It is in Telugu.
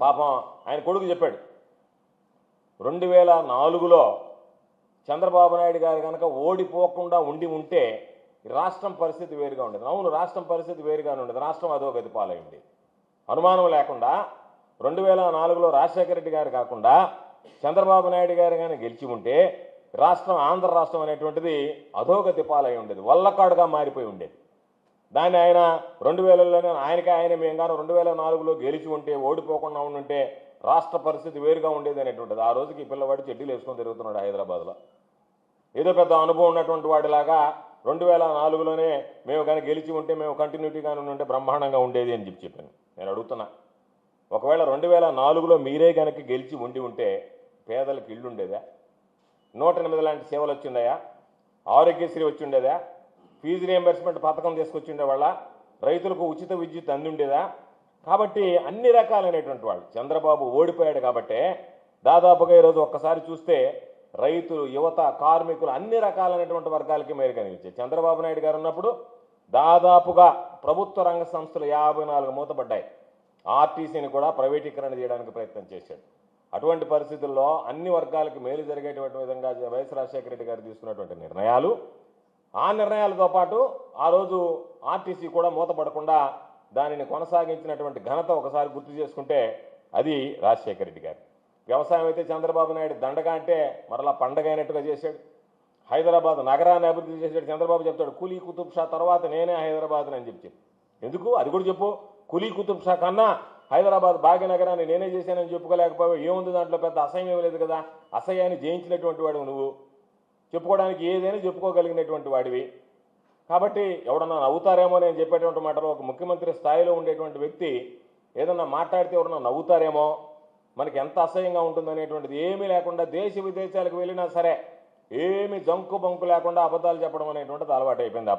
పాపం ఆయన కొడుకు చెప్పాడు 2004లో చంద్రబాబు నాయుడు గారు కనుక ఓడిపోకుండా ఉంటే రాష్ట్రం పరిస్థితి వేరుగా ఉండేది. అవును, రాష్ట్రం పరిస్థితి వేరుగానే ఉండేది, రాష్ట్రం అధోగతి పాలైంది. అనుమానం లేకుండా 2004లో రాజశేఖర రెడ్డి గారు కాకుండా చంద్రబాబు నాయుడు గారు కానీ గెలిచి ఉంటే రాష్ట్రం ఆంధ్ర రాష్ట్రం అనేటువంటిది అధోగతి పాలై ఉండేది, వల్లకాడుగా మారిపోయి ఉండేది. దాన్ని ఆయన 2000లోనే ఆయన మేము కానీ 2004లో గెలిచి ఉంటే ఓడిపోకుండా ఉంటే రాష్ట్ర పరిస్థితి వేరుగా ఉండేది అనేటువంటిది. ఆ రోజుకి ఈ పిల్లవాడు చెడ్డీలు వేసుకొని తిరుగుతున్నాడు హైదరాబాద్లో. ఏదో పెద్ద అనుభవం ఉన్నటువంటి వాడిలాగా 2004లోనే మేము కానీ గెలిచి ఉంటే మేము కంటిన్యూటీగానే ఉంటే బ్రహ్మాండంగా ఉండేది అని చెప్పాను. నేను అడుగుతున్నా, ఒకవేళ 2004లో మీరే కనుక గెలిచి ఉంటే పేదలకు ఇళ్ళు ఉండేదా? 108 లాంటి సేవలు వచ్చిండయా? ఆరోగ్యశ్రీ వచ్చిండేదా? ఫీజు రియంబర్స్మెంట్ పథకం తీసుకొచ్చిండే వాళ్ళ రైతులకు ఉచిత విద్యుత్ అందుండేదా? కాబట్టి అన్ని రకాలైనటువంటి వాళ్ళు చంద్రబాబు ఓడిపోయాడు కాబట్టే దాదాపుగా ఈరోజు ఒక్కసారి చూస్తే రైతులు, యువత, కార్మికులు అన్ని రకాలైనటువంటి వర్గాలకి మేలు కలిగించాయి. చంద్రబాబు నాయుడు గారు ఉన్నప్పుడు దాదాపుగా ప్రభుత్వ రంగ సంస్థలు 54 మూతపడ్డాయి. ఆర్టీసీని కూడా ప్రైవేటీకరణ చేయడానికి ప్రయత్నం చేశాడు. అటువంటి పరిస్థితుల్లో అన్ని వర్గాలకు మేలు జరిగేటువంటి విధంగా వైఎస్ రాజశేఖర రెడ్డి గారు తీసుకున్నటువంటి నిర్ణయాలు, ఆ నిర్ణయాలతో పాటు ఆ రోజు ఆర్టీసీ కూడా మూతపడకుండా దానిని కొనసాగించినటువంటి ఘనత ఒకసారి గుర్తు చేసుకుంటే అది రాజశేఖర రెడ్డి గారు. వ్యవసాయం అయితే చంద్రబాబు నాయుడు దండగా అంటే మరలా పండగ అయినట్టుగా చేశాడు. హైదరాబాద్ నగరాన్ని అభివృద్ధి చేశాడు. చంద్రబాబు చెప్తాడు కులీ కుతుబ్ షా తర్వాత నేనే హైదరాబాద్ అని చెప్పి. ఎందుకు అది కూడా చెప్పు. కులీ కుతుబ్ షా కన్నా హైదరాబాద్ భాగ్యనగరాన్ని నేనే చేశానని చెప్పుకోలేకపోయావు. ఏముంది దాంట్లో, పెద్ద అసహ్యం ఏమీ లేదు కదా. అసహ్యాన్ని జయించినటువంటి వాడు నువ్వు, చెప్పుకోవడానికి ఏదైనా చెప్పుకోగలిగినటువంటి వాడివి. కాబట్టి ఎవడన్నా నవ్వుతారేమో నేను చెప్పేటువంటి మాటలో ఒక ముఖ్యమంత్రి స్థాయిలో ఉండేటువంటి వ్యక్తి ఏదన్నా మాట్లాడితే ఎవరన్నా నవ్వుతారేమో, మనకి ఎంత అసహ్యంగా ఉంటుందనేటువంటిది ఏమీ లేకుండా దేశ విదేశాలకు వెళ్ళినా సరే ఏమి జంకు బంకు లేకుండా అబద్ధాలు చెప్పడం అనేటువంటిది అలవాటు అయిపోయింది.